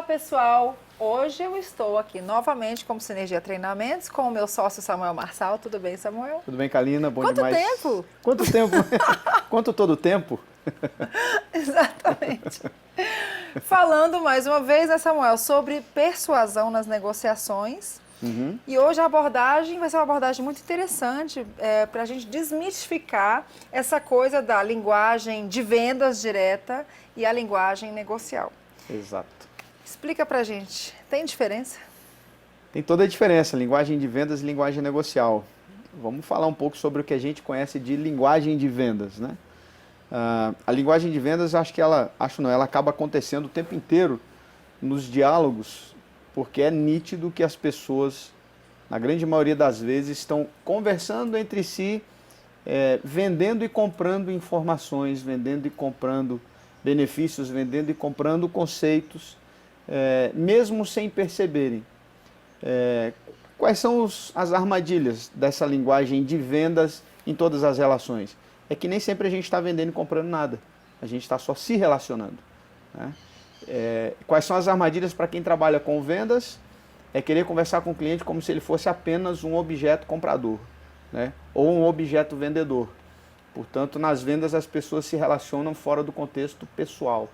pessoal! Hoje eu estou aqui novamente como Sinergia Treinamentos com o meu sócio Samuel Marçal. Tudo bem, Samuel? Tudo bem, Kalina? Bom Quanto demais. tempo? Quanto tempo? Quanto todo tempo? Exatamente. Falando mais uma vez, né, Samuel, sobre persuasão nas negociações. E hoje a abordagem vai ser uma abordagem muito interessante para a gente desmistificar essa coisa da linguagem de vendas direta e a linguagem negocial. Exato. Explica pra gente, tem diferença? Tem toda a diferença, linguagem de vendas e linguagem negocial. Vamos falar um pouco sobre o que a gente conhece de linguagem de vendas, né? A linguagem de vendas, ela acaba acontecendo o tempo inteiro nos diálogos, porque é nítido que as pessoas, na grande maioria das vezes, estão conversando entre si, vendendo e comprando informações, vendendo e comprando benefícios, vendendo e comprando conceitos, mesmo sem perceberem. Quais são as armadilhas dessa linguagem de vendas em todas as relações? É que nem sempre a gente está vendendo e comprando nada, a gente está só se relacionando, né? Quais são as armadilhas para quem trabalha com vendas? É querer conversar com o cliente como se ele fosse apenas um objeto comprador, né? Ou um objeto vendedor. Portanto, nas vendas as pessoas se relacionam fora do contexto pessoal.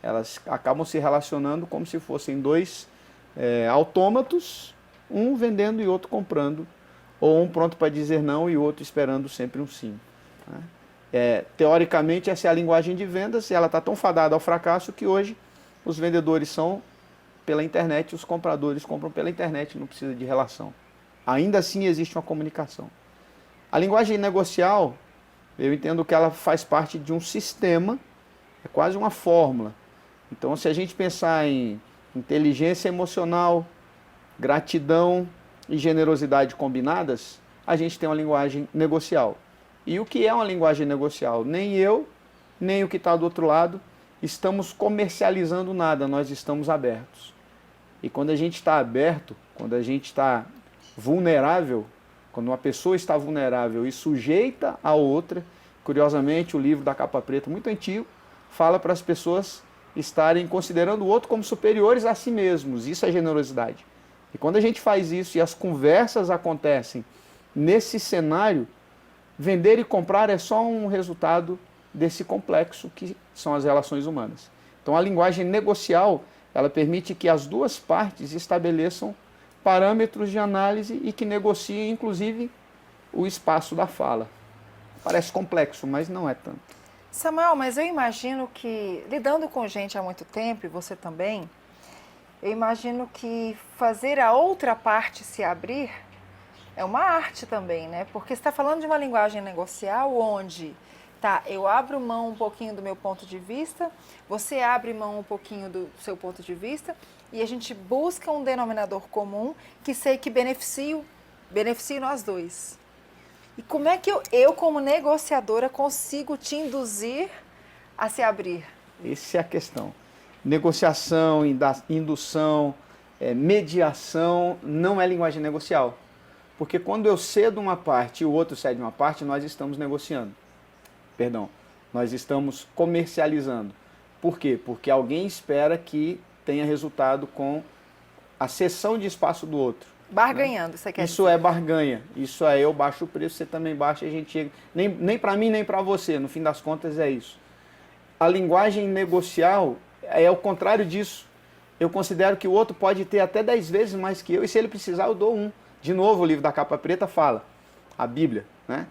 Elas acabam se relacionando como se fossem dois autômatos, um vendendo e outro comprando, ou um pronto para dizer não e outro esperando sempre um sim, né? Teoricamente, essa é a linguagem de vendas, e ela está tão fadada ao fracasso que hoje os vendedores são pela internet, os compradores compram pela internet, não precisa de relação. Ainda assim existe uma comunicação. A linguagem negocial, eu entendo que ela faz parte de um sistema, é quase uma fórmula. Então, se a gente pensar em inteligência emocional, gratidão e generosidade combinadas, a gente tem uma linguagem negocial. E o que é uma linguagem negocial? Nem eu, nem o que está do outro lado estamos comercializando nada, nós estamos abertos. E quando a gente está aberto, quando a gente está vulnerável, quando uma pessoa está vulnerável e sujeita a outra, curiosamente o livro da capa preta, muito antigo, fala para as pessoas estarem considerando o outro como superiores a si mesmos. Isso é generosidade. E quando a gente faz isso e as conversas acontecem nesse cenário, vender e comprar é só um resultado desse complexo que são as relações humanas. Então a linguagem negocial, ela permite que as duas partes estabeleçam parâmetros de análise e que negociem, inclusive, o espaço da fala. Parece complexo, mas não é tanto. Samuel, mas eu imagino que, lidando com gente há muito tempo, e você também, eu imagino que fazer a outra parte se abrir é uma arte também, né? Porque você está falando de uma linguagem negocial onde, eu abro mão um pouquinho do meu ponto de vista, você abre mão um pouquinho do seu ponto de vista e a gente busca um denominador comum que sei que beneficie nós dois. E como é que eu como negociadora, consigo te induzir a se abrir? Essa é a questão. Negociação, indução, mediação não é linguagem negocial. Porque quando eu cedo uma parte e o outro cede uma parte, nós estamos negociando. Nós estamos comercializando. Por quê? Porque alguém espera que tenha resultado com a cessão de espaço do outro. Barganhando, né? Você quer Isso dizer? É barganha. Isso é eu baixo o preço, você também baixa e a gente chega. Nem para mim, nem para você. No fim das contas é isso. A linguagem negocial é o contrário disso. Eu considero que o outro pode ter até 10 vezes mais que eu e se ele precisar eu dou um. De novo, o livro da capa preta fala, a Bíblia, né?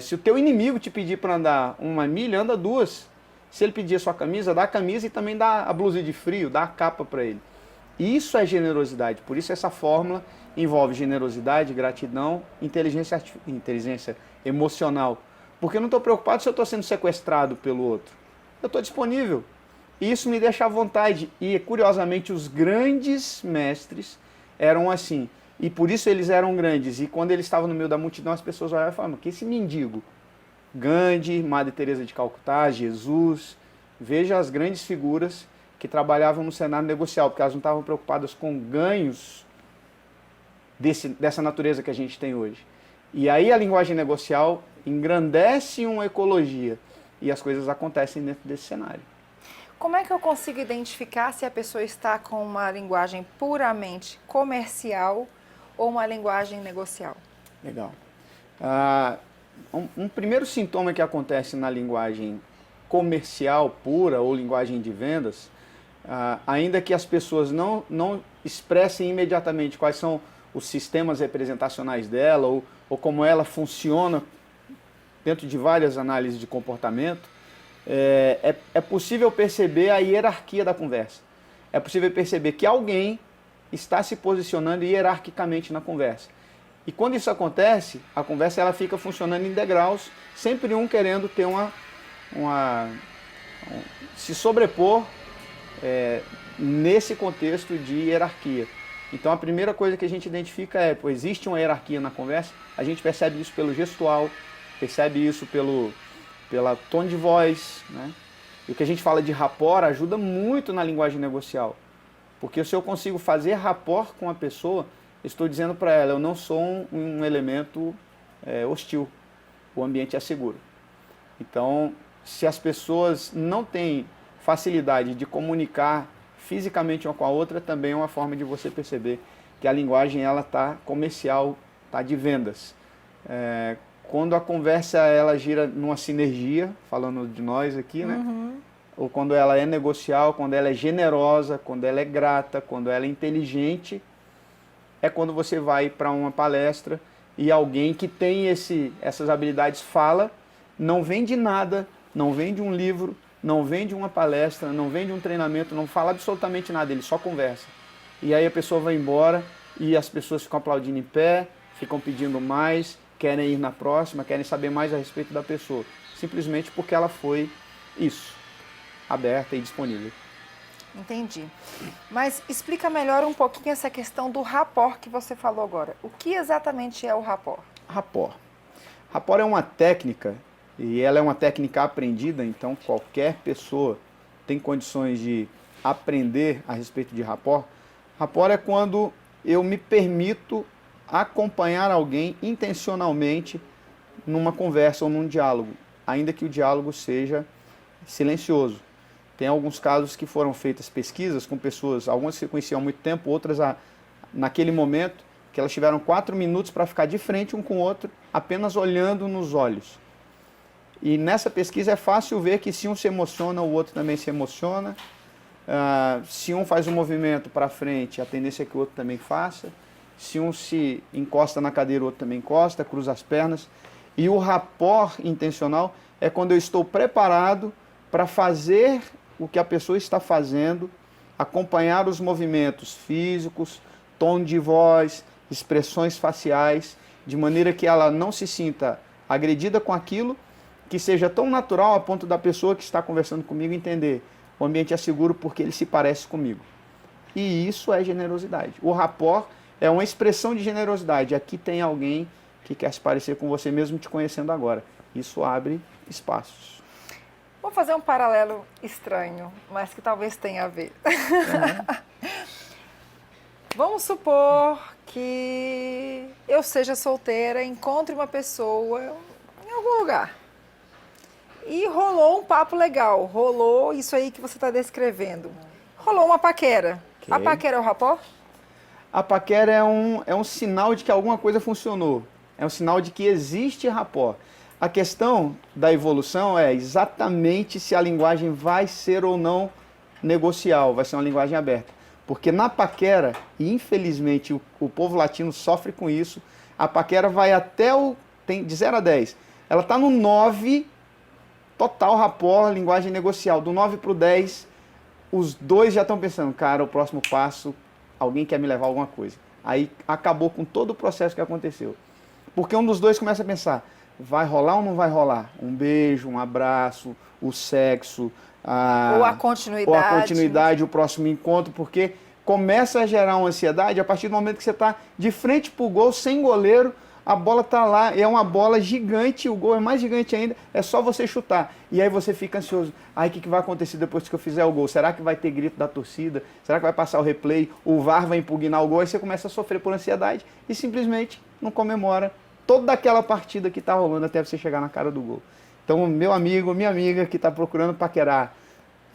Se o teu inimigo te pedir para andar 1 milha, anda 2. Se ele pedir a sua camisa, dá a camisa e também dá a blusa de frio, dá a capa para ele. Isso é generosidade, por isso essa fórmula envolve generosidade, gratidão, inteligência emocional. Porque eu não estou preocupado se eu estou sendo sequestrado pelo outro. Eu estou disponível. E isso me deixa à vontade. E, curiosamente, os grandes mestres eram assim. E por isso eles eram grandes. E quando eles estavam no meio da multidão, as pessoas olhavam e falavam, que esse mendigo? Gandhi, Madre Teresa de Calcutá, Jesus. Veja as grandes figuras que trabalhavam no cenário negocial, porque elas não estavam preocupadas com ganhos dessa natureza que a gente tem hoje. E aí a linguagem negocial engrandece uma ecologia. E as coisas acontecem dentro desse cenário. Como é que eu consigo identificar se a pessoa está com uma linguagem puramente comercial ou uma linguagem negocial? Legal. Ah, um primeiro sintoma que acontece na linguagem comercial pura ou linguagem de vendas, ainda que as pessoas não expressem imediatamente quais são os sistemas representacionais dela ou como ela funciona dentro de várias análises de comportamento, é possível perceber a hierarquia da conversa. É possível perceber que alguém está se posicionando hierarquicamente na conversa. E quando isso acontece, a conversa ela fica funcionando em degraus, sempre um querendo ter se sobrepor nesse contexto de hierarquia. Então a primeira coisa que a gente identifica existe uma hierarquia na conversa, a gente percebe isso pelo gestual, percebe isso pela tom de voz, né? E o que a gente fala de rapport ajuda muito na linguagem negocial. Porque se eu consigo fazer rapport com a pessoa, estou dizendo para ela, eu não sou um elemento hostil, o ambiente é seguro. Então, se as pessoas não têm facilidade de comunicar fisicamente uma com a outra, também é uma forma de você perceber que a linguagem ela está comercial, está de vendas. Quando a conversa ela gira numa sinergia, falando de nós aqui, né? Uhum. Ou quando ela é negocial, quando ela é generosa, quando ela é grata, quando ela é inteligente, é quando você vai para uma palestra e alguém que tem essas habilidades fala, não vem de nada, não vem de um livro, não vem de uma palestra, não vem de um treinamento, não fala absolutamente nada, ele só conversa. E aí a pessoa vai embora e as pessoas ficam aplaudindo em pé, ficam pedindo mais, querem ir na próxima, querem saber mais a respeito da pessoa. Simplesmente porque ela foi isso, aberta e disponível. Entendi. Mas explica melhor um pouquinho essa questão do rapport que você falou agora. O que exatamente é o rapport? Rapport. Rapport é uma técnica, e ela é uma técnica aprendida, então qualquer pessoa tem condições de aprender a respeito de rapport. Rapport é quando eu me permito acompanhar alguém intencionalmente numa conversa ou num diálogo, ainda que o diálogo seja silencioso. Tem alguns casos que foram feitas pesquisas com pessoas, algumas se conheciam há muito tempo, outras naquele momento, que elas tiveram 4 minutos para ficar de frente um com o outro, apenas olhando nos olhos. E nessa pesquisa é fácil ver que se um se emociona, o outro também se emociona. Se um faz um movimento para frente, a tendência é que o outro também faça. Se um se encosta na cadeira, o outro também encosta, cruza as pernas. E o rapport intencional é quando eu estou preparado para fazer o que a pessoa está fazendo, acompanhar os movimentos físicos, tom de voz, expressões faciais, de maneira que ela não se sinta agredida com aquilo, que seja tão natural a ponto da pessoa que está conversando comigo entender: o ambiente é seguro porque ele se parece comigo. E isso é generosidade. O rapport é uma expressão de generosidade. Aqui tem alguém que quer se parecer com você mesmo te conhecendo agora. Isso abre espaços. Vou fazer um paralelo estranho, mas que talvez tenha a ver. Uhum. Vamos supor que eu seja solteira, encontre uma pessoa em algum lugar. E rolou um papo legal, rolou isso aí que você está descrevendo. Rolou uma paquera. Okay. A paquera é o rapport? A paquera é um sinal de que alguma coisa funcionou. É um sinal de que existe rapport. A questão da evolução é exatamente se a linguagem vai ser ou não negocial, vai ser uma linguagem aberta. Porque na paquera, e infelizmente o povo latino sofre com isso, a paquera vai até de 0 a 10. Ela está no 9, total rapport, linguagem negocial. Do 9 para o 10, os dois já estão pensando, cara, o próximo passo, alguém quer me levar a alguma coisa. Aí acabou com todo o processo que aconteceu. Porque um dos dois começa a pensar, vai rolar ou não vai rolar? Um beijo, um abraço, o sexo, ou a continuidade. Ou a continuidade, o próximo encontro, porque começa a gerar uma ansiedade a partir do momento que você está de frente para o gol, sem goleiro, a bola está lá, é uma bola gigante, o gol é mais gigante ainda, é só você chutar. E aí você fica ansioso. Aí o que vai acontecer depois que eu fizer o gol? Será que vai ter grito da torcida? Será que vai passar o replay? O VAR vai impugnar o gol? Aí você começa a sofrer por ansiedade e simplesmente não comemora toda aquela partida que está rolando até você chegar na cara do gol. Então, meu amigo, minha amiga que está procurando paquerar,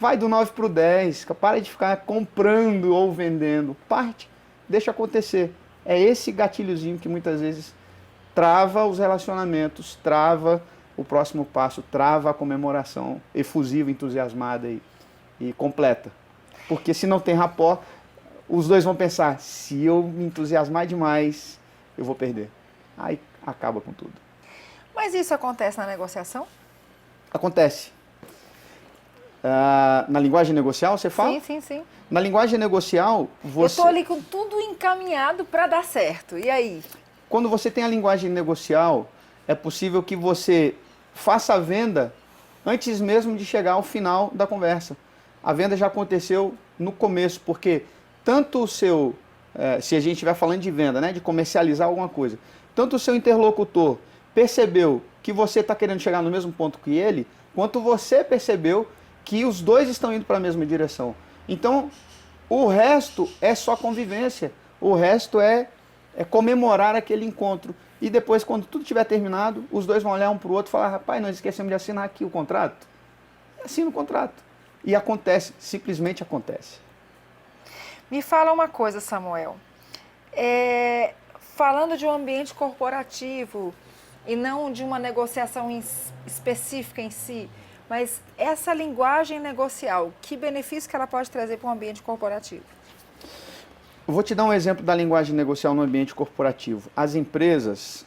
Vai do 9 para o 10, para de ficar comprando ou vendendo. Parte, deixa acontecer. É esse gatilhozinho que muitas vezes trava os relacionamentos, trava o próximo passo, trava a comemoração efusiva, entusiasmada e completa. Porque se não tem rapport, os dois vão pensar, se eu me entusiasmar demais, eu vou perder. Aí acaba com tudo. Mas isso acontece na negociação? Acontece. Na linguagem negocial, você fala? Sim, sim, sim. Na linguagem negocial, Eu estou ali com tudo encaminhado para dar certo. E aí? Quando você tem a linguagem negocial, é possível que você faça a venda antes mesmo de chegar ao final da conversa. A venda já aconteceu no começo, porque tanto o seu, se a gente estiver falando de venda, né, de comercializar alguma coisa, tanto o seu interlocutor percebeu que você está querendo chegar no mesmo ponto que ele, quanto você percebeu que os dois estão indo para a mesma direção. Então, o resto é só convivência, o resto é comemorar aquele encontro. E depois, quando tudo tiver terminado, os dois vão olhar um para o outro e falar, rapaz, nós esquecemos de assinar aqui o contrato. Assina o contrato. E acontece, simplesmente acontece. Me fala uma coisa, Samuel. Falando de um ambiente corporativo e não de uma negociação específica em si, mas essa linguagem negocial, que benefício que ela pode trazer para um ambiente corporativo? Eu vou te dar um exemplo da linguagem negocial no ambiente corporativo. As empresas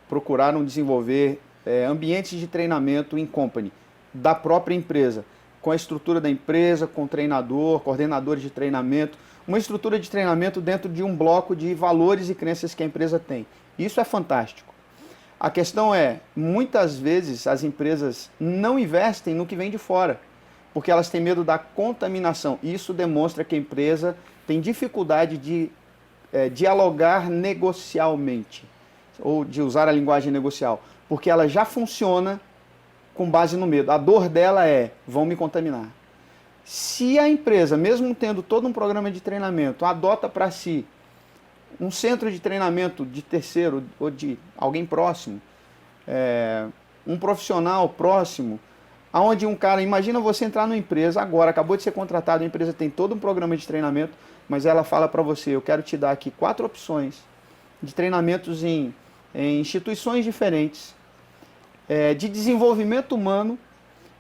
procuraram desenvolver ambientes de treinamento in company, da própria empresa, com a estrutura da empresa, com treinador, coordenadores de treinamento, uma estrutura de treinamento dentro de um bloco de valores e crenças que a empresa tem. Isso é fantástico. A questão é, muitas vezes as empresas não investem no que vem de fora, porque elas têm medo da contaminação. Isso demonstra que a empresa tem dificuldade de dialogar negocialmente, ou de usar a linguagem negocial, porque ela já funciona com base no medo. A dor dela vão me contaminar. Se a empresa, mesmo tendo todo um programa de treinamento, adota para si um centro de treinamento de terceiro ou de alguém próximo, um profissional próximo, aonde um cara, imagina você entrar numa empresa agora, acabou de ser contratado, a empresa tem todo um programa de treinamento, mas ela fala para você, eu quero te dar aqui 4 opções de treinamentos em instituições diferentes, de desenvolvimento humano.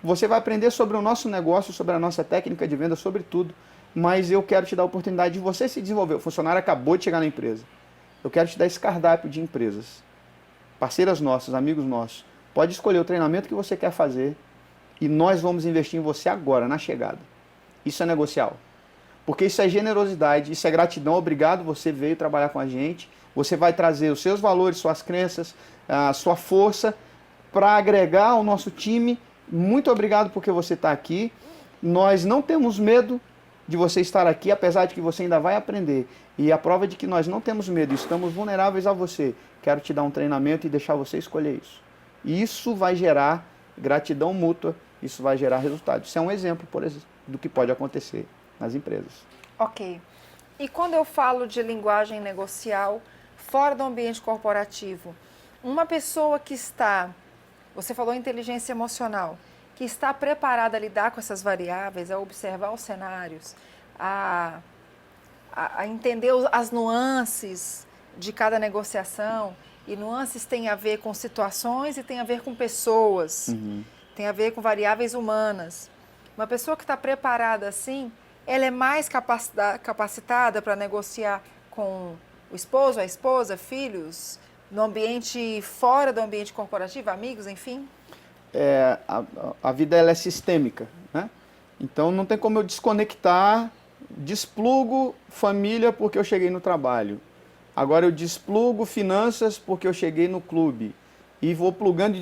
Você vai aprender sobre o nosso negócio, sobre a nossa técnica de venda, sobre tudo, mas eu quero te dar a oportunidade de você se desenvolver. O funcionário acabou de chegar na empresa. Eu quero te dar esse cardápio de empresas, parceiras nossas, amigos nossos. Pode escolher o treinamento que você quer fazer e nós vamos investir em você agora, na chegada. Isso é negocial. Porque isso é generosidade, isso é gratidão. Obrigado, você veio trabalhar com a gente. Você vai trazer os seus valores, suas crenças, a sua força para agregar ao nosso time. Muito obrigado porque você está aqui. Nós não temos medo de você estar aqui, apesar de que você ainda vai aprender. E a prova de que nós não temos medo, estamos vulneráveis a você. Quero te dar um treinamento e deixar você escolher isso. Isso vai gerar gratidão mútua, isso vai gerar resultados. Isso é um exemplo, por exemplo, do que pode acontecer nas empresas. Ok. E quando eu falo de linguagem negocial fora do ambiente corporativo, uma pessoa que está, você falou inteligência emocional, que está preparada a lidar com essas variáveis, a observar os cenários, a entender as nuances de cada negociação, e nuances tem a ver com situações e tem a ver com pessoas, tem a ver com variáveis humanas. Uma pessoa que está preparada assim, ela é mais capacitada para negociar com o esposo, a esposa, filhos, no ambiente fora do ambiente corporativo, amigos, enfim? A vida ela é sistêmica, né? Então não tem como eu desconectar, desplugo família porque eu cheguei no trabalho. Agora eu desplugo finanças porque eu cheguei no clube. E vou plugando e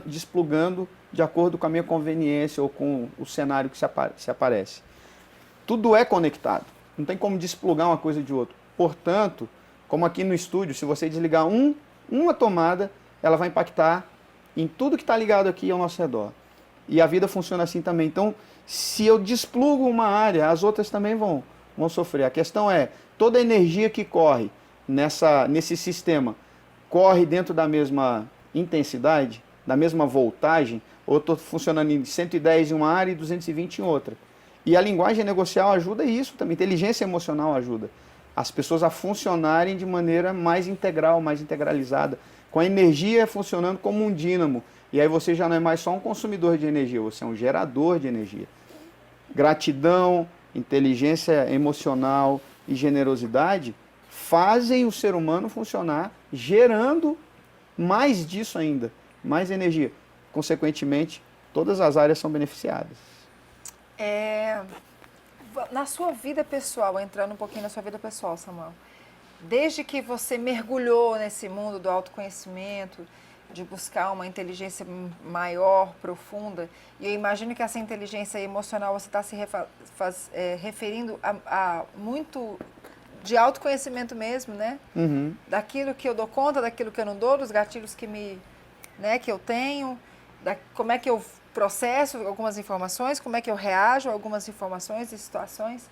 desplugando de acordo com a minha conveniência ou com o cenário que se aparece. Tudo é conectado. Não tem como desplugar uma coisa de outra. Portanto, como aqui no estúdio, se você desligar uma tomada, ela vai impactar em tudo que está ligado aqui ao nosso redor. E a vida funciona assim também. Então, se eu desplugo uma área, as outras também vão sofrer. A questão é, toda a energia que corre nesse sistema corre dentro da mesma intensidade, da mesma voltagem, ou estou funcionando em 110 em uma área e 220 em outra. E a linguagem negocial ajuda isso também, inteligência emocional ajuda as pessoas a funcionarem de maneira mais integral, mais integralizada, com a energia funcionando como um dínamo. E aí você já não é mais só um consumidor de energia, você é um gerador de energia. Gratidão, inteligência emocional e generosidade fazem o ser humano funcionar, gerando mais disso ainda, mais energia. Consequentemente, todas as áreas são beneficiadas. Na sua vida pessoal, entrando um pouquinho na sua vida pessoal, Samuel, desde que você mergulhou nesse mundo do autoconhecimento, de buscar uma inteligência maior, profunda, e eu imagino que essa inteligência emocional você está se referindo a muito de autoconhecimento mesmo, né? Uhum. Daquilo que eu dou conta, daquilo que eu não dou, dos gatilhos que eu tenho, como é que eu processo algumas informações, como é que eu reajo a algumas informações e situações.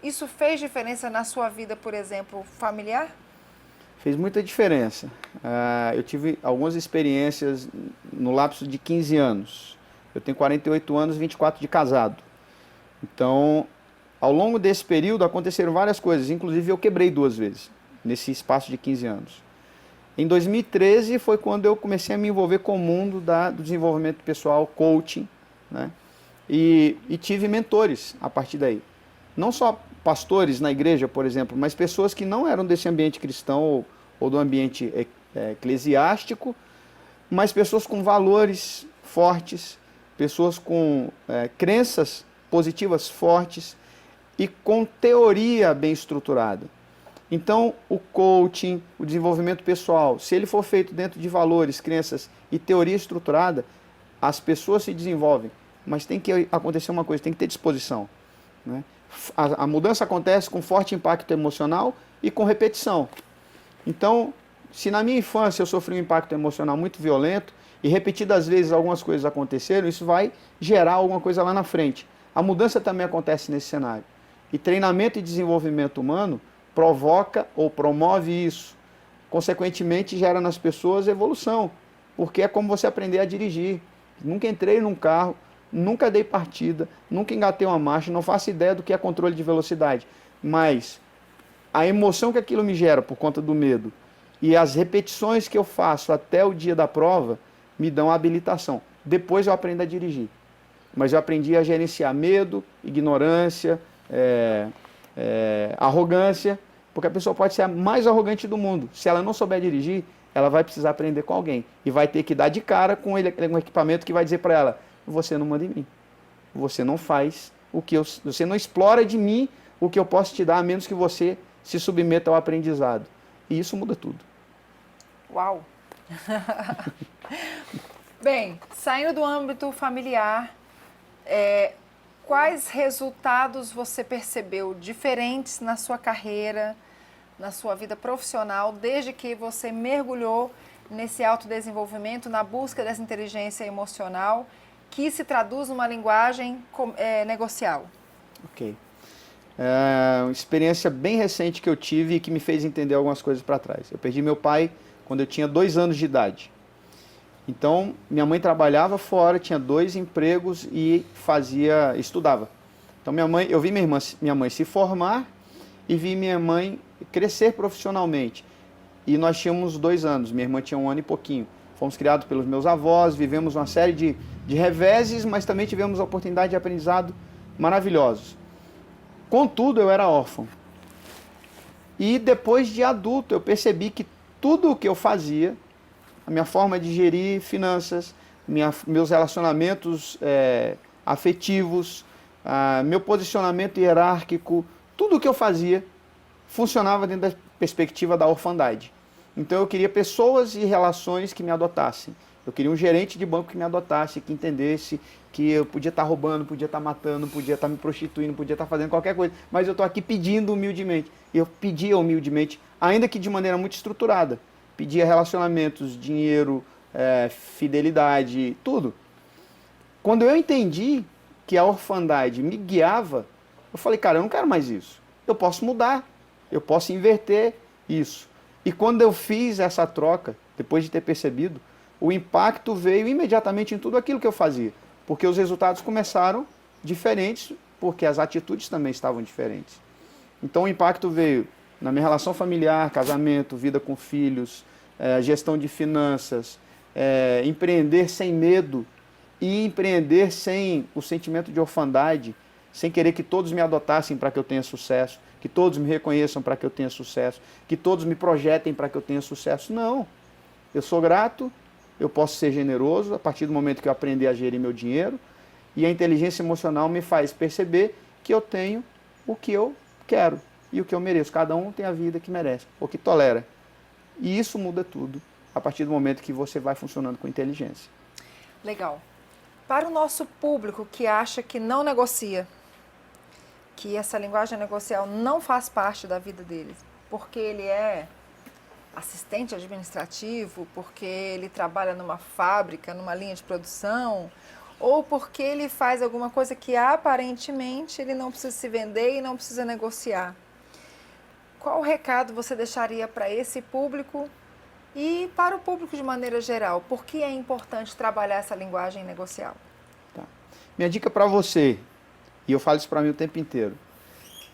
Isso fez diferença na sua vida, por exemplo, familiar? Fez muita diferença. Eu tive algumas experiências no lapso de 15 anos. Eu tenho 48 anos, 24 de casado. Então, ao longo desse período aconteceram várias coisas, inclusive eu quebrei 2 vezes, nesse espaço de 15 anos. Em 2013 foi quando eu comecei a me envolver com o mundo do desenvolvimento pessoal, coaching, né? E tive mentores a partir daí. Não só pastores na igreja, por exemplo, mas pessoas que não eram desse ambiente cristão ou do ambiente eclesiástico, mas pessoas com valores fortes, pessoas com crenças positivas fortes e com teoria bem estruturada. Então, o coaching, o desenvolvimento pessoal, se ele for feito dentro de valores, crenças e teoria estruturada, as pessoas se desenvolvem. Mas tem que acontecer uma coisa, tem que ter disposição, né? A mudança acontece com forte impacto emocional e com repetição. Então, se na minha infância eu sofri um impacto emocional muito violento e repetidas vezes algumas coisas aconteceram, isso vai gerar alguma coisa lá na frente. A mudança também acontece nesse cenário. E treinamento e desenvolvimento humano provoca ou promove isso. Consequentemente, gera nas pessoas evolução, porque é como você aprender a dirigir. Nunca entrei num carro, nunca dei partida, nunca engatei uma marcha, não faço ideia do que é controle de velocidade. Mas a emoção que aquilo me gera por conta do medo e as repetições que eu faço até o dia da prova me dão a habilitação. Depois eu aprendo a dirigir. Mas eu aprendi a gerenciar medo, ignorância, arrogância, porque a pessoa pode ser a mais arrogante do mundo. Se ela não souber dirigir, ela vai precisar aprender com alguém. E vai ter que dar de cara com um equipamento que vai dizer para ela: você não manda em mim. Você não faz você não explora de mim o que eu posso te dar, a menos que você se submeta ao aprendizado. E isso muda tudo. Uau! Bem, saindo do âmbito familiar, quais resultados você percebeu diferentes na sua carreira, na sua vida profissional, desde que você mergulhou nesse autodesenvolvimento, na busca dessa inteligência emocional, que se traduz numa linguagem negocial? Ok. Uma experiência bem recente que eu tive e que me fez entender algumas coisas para trás. Eu perdi meu pai quando eu tinha 2 anos de idade. Então, minha mãe trabalhava fora, tinha 2 empregos e estudava. Então, eu vi minha mãe se formar e vi minha mãe crescer profissionalmente. E nós tínhamos 2 anos, minha irmã tinha 1 ano e pouquinho. Fomos criados pelos meus avós, vivemos uma série de reveses, mas também tivemos a oportunidade de aprendizado maravilhosos. Contudo, eu era órfão. E depois de adulto, eu percebi que tudo o que eu fazia, a minha forma de gerir finanças, meus relacionamentos afetivos, meu posicionamento hierárquico, tudo o que eu fazia funcionava dentro da perspectiva da orfandade. Então eu queria pessoas e relações que me adotassem. Eu queria um gerente de banco que me adotasse, que entendesse que eu podia estar roubando, podia estar matando, podia estar me prostituindo, podia estar fazendo qualquer coisa, mas eu estou aqui pedindo humildemente. E eu pedia humildemente, ainda que de maneira muito estruturada. Pedia relacionamentos, dinheiro, fidelidade, tudo. Quando eu entendi que a orfandade me guiava, eu falei, cara, eu não quero mais isso. Eu posso mudar, eu posso inverter isso. E quando eu fiz essa troca, depois de ter percebido, o impacto veio imediatamente em tudo aquilo que eu fazia, porque os resultados começaram diferentes, porque as atitudes também estavam diferentes. Então o impacto veio na minha relação familiar, casamento, vida com filhos, gestão de finanças, empreender sem medo e empreender sem o sentimento de orfandade, sem querer que todos me adotassem para que eu tenha sucesso, que todos me reconheçam para que eu tenha sucesso, que todos me projetem para que eu tenha sucesso. Não. Eu sou grato, eu posso ser generoso a partir do momento que eu aprender a gerir meu dinheiro, e a inteligência emocional me faz perceber que eu tenho o que eu quero e o que eu mereço. Cada um tem a vida que merece, ou que tolera. E isso muda tudo a partir do momento que você vai funcionando com inteligência. Legal. Para o nosso público que acha que não negocia, que essa linguagem negocial não faz parte da vida deles, porque ele é assistente administrativo, porque ele trabalha numa fábrica, numa linha de produção, ou porque ele faz alguma coisa que aparentemente ele não precisa se vender e não precisa negociar. Qual recado você deixaria para esse público e para o público de maneira geral? Por que é importante trabalhar essa linguagem negocial? Tá. Minha dica para você, e eu falo isso para mim o tempo inteiro,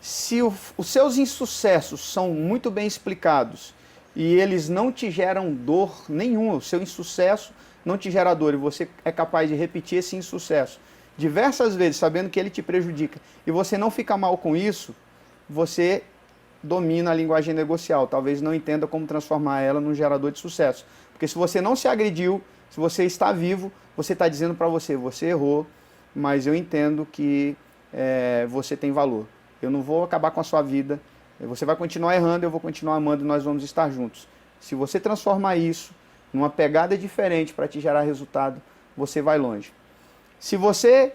se os seus insucessos são muito bem explicados e eles não te geram dor nenhuma, o seu insucesso não te gera dor e você é capaz de repetir esse insucesso diversas vezes, sabendo que ele te prejudica, e você não fica mal com isso, você domina a linguagem negocial. Talvez não entenda como transformar ela num gerador de sucesso. Porque se você não se agrediu, se você está vivo, você está dizendo para você, você errou, mas eu entendo que você tem valor. Eu não vou acabar com a sua vida, você vai continuar errando, eu vou continuar amando e nós vamos estar juntos. Se você transformar isso numa pegada diferente para te gerar resultado, você vai longe. Se você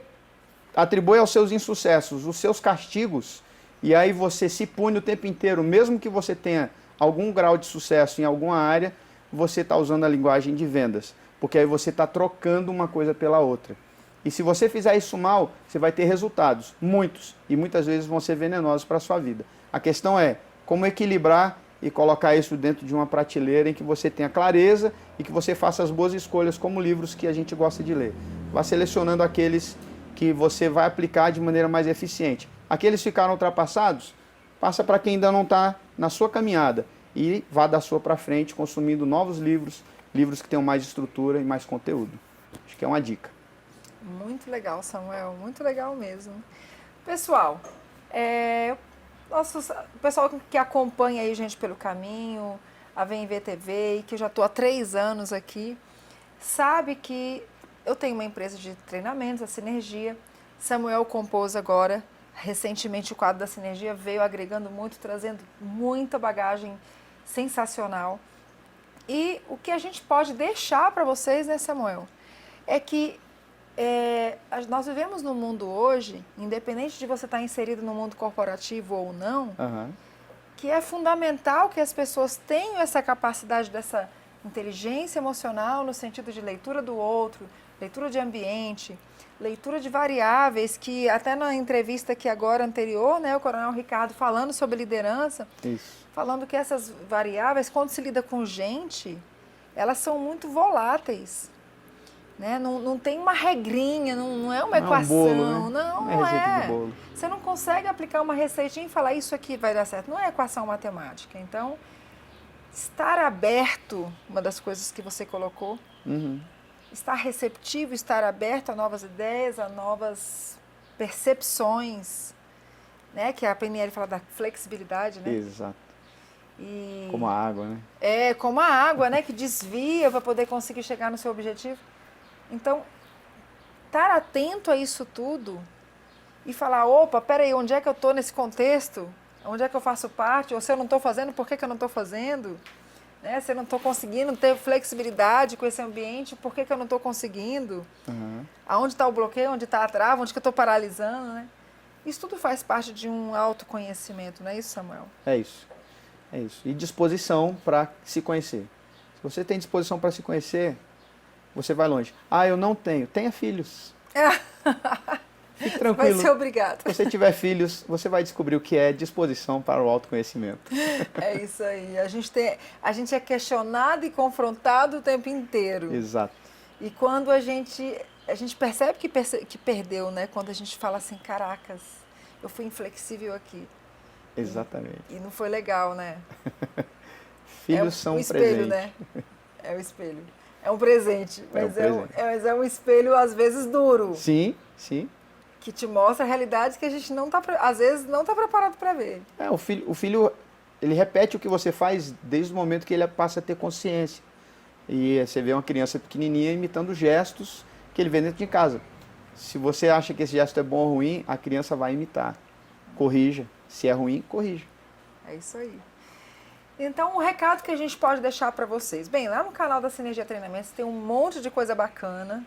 atribui aos seus insucessos os seus castigos, e aí você se pune o tempo inteiro, mesmo que você tenha algum grau de sucesso em alguma área, você está usando a linguagem de vendas, porque aí você está trocando uma coisa pela outra. E se você fizer isso mal, você vai ter resultados, muitos, e muitas vezes vão ser venenosos para a sua vida. A questão é como equilibrar e colocar isso dentro de uma prateleira em que você tenha clareza e que você faça as boas escolhas, como livros que a gente gosta de ler. Vá selecionando aqueles que você vai aplicar de maneira mais eficiente. Aqueles que ficaram ultrapassados, passa para quem ainda não está na sua caminhada e vá da sua para frente consumindo novos livros, livros que tenham mais estrutura e mais conteúdo. Acho que é uma dica. Muito legal, Samuel, muito legal mesmo. Pessoal, o pessoal que acompanha aí gente pelo caminho, a VMV TV, e que eu já estou há 3 anos aqui, sabe que eu tenho uma empresa de treinamentos, a Sinergia. Samuel compôs agora, recentemente, o quadro da Sinergia, veio agregando muito, trazendo muita bagagem sensacional. E o que a gente pode deixar para vocês, né, Samuel, é que nós vivemos num mundo hoje, independente de você estar inserido no mundo corporativo ou não, que é fundamental que as pessoas tenham essa capacidade dessa inteligência emocional no sentido de leitura do outro, leitura de ambiente, leitura de variáveis, que até na entrevista aqui agora anterior, né, o Coronel Ricardo falando sobre liderança, falando que essas variáveis, quando se lida com gente, elas são muito voláteis. Né? Não tem uma regrinha, não é uma equação, bolo, né? não é. Bolo. Você não consegue aplicar uma receitinha e falar isso aqui vai dar certo. Não é equação matemática. Então, estar aberto, uma das coisas que você colocou, estar receptivo, estar aberto a novas ideias, a novas percepções, né? Que a PNL fala da flexibilidade, né? Exato. E como a água, né? Como a água, né? Que desvia para poder conseguir chegar no seu objetivo. Então, estar atento a isso tudo e falar, opa, peraí, onde é que eu estou nesse contexto? Onde é que eu faço parte? Ou se eu não estou fazendo, por que eu não estou fazendo? Né? Se eu não estou conseguindo ter flexibilidade com esse ambiente, por que eu não estou conseguindo? Aonde está o bloqueio? Onde está a trava? Onde que eu estou paralisando? Né? Isso tudo faz parte de um autoconhecimento, não é isso, Samuel? É isso. É isso. E disposição para se conhecer. Se você tem disposição para se conhecer, você vai longe. Ah, eu não tenho. Tenha filhos. Fique Vai tranquilo. ser obrigado. Se você tiver filhos, você vai descobrir o que é disposição para o autoconhecimento. É isso aí. A gente é questionado e confrontado o tempo inteiro. Exato. E quando a gente percebe que perdeu, né? Quando a gente fala assim, caracas, eu fui inflexível aqui. Exatamente. E não foi legal, né? Filhos são um um espelho, presente. né? É um espelho. É um presente, É um mas presente. mas é um espelho às vezes duro, Sim, sim. que te mostra realidades que a gente não tá, às vezes não está preparado para ver. O filho, ele repete o que você faz desde o momento que ele passa a ter consciência. E você vê uma criança pequenininha imitando gestos que ele vê dentro de casa. Se você acha que esse gesto é bom ou ruim, a criança vai imitar. Corrija. Se é ruim, corrija. É isso aí. Então, um recado que a gente pode deixar para vocês. Bem, lá no canal da Sinergia Treinamentos tem um monte de coisa bacana.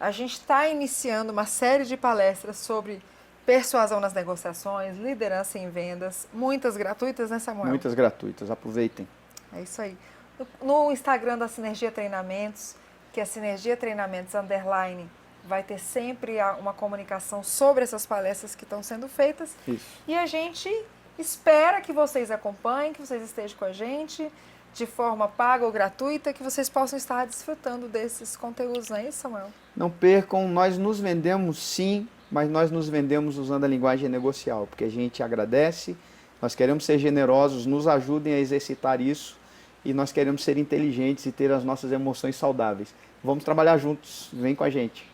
A gente está iniciando uma série de palestras sobre persuasão nas negociações, liderança em vendas, muitas gratuitas, né, Samuel? Muitas gratuitas, aproveitem. É isso aí. No Instagram da Sinergia Treinamentos, que é Sinergia Treinamentos _, vai ter sempre uma comunicação sobre essas palestras que estão sendo feitas. Isso. E a gente espera que vocês acompanhem, que vocês estejam com a gente de forma paga ou gratuita, que vocês possam estar desfrutando desses conteúdos, não é isso, Samuel? Não percam, nós nos vendemos sim, mas nós nos vendemos usando a linguagem negocial, porque a gente agradece, nós queremos ser generosos, nos ajudem a exercitar isso e nós queremos ser inteligentes e ter as nossas emoções saudáveis. Vamos trabalhar juntos, vem com a gente.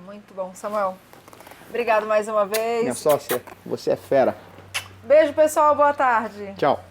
Muito bom, Samuel. Obrigado mais uma vez. Minha sócia, você é fera. Beijo, pessoal. Boa tarde. Tchau.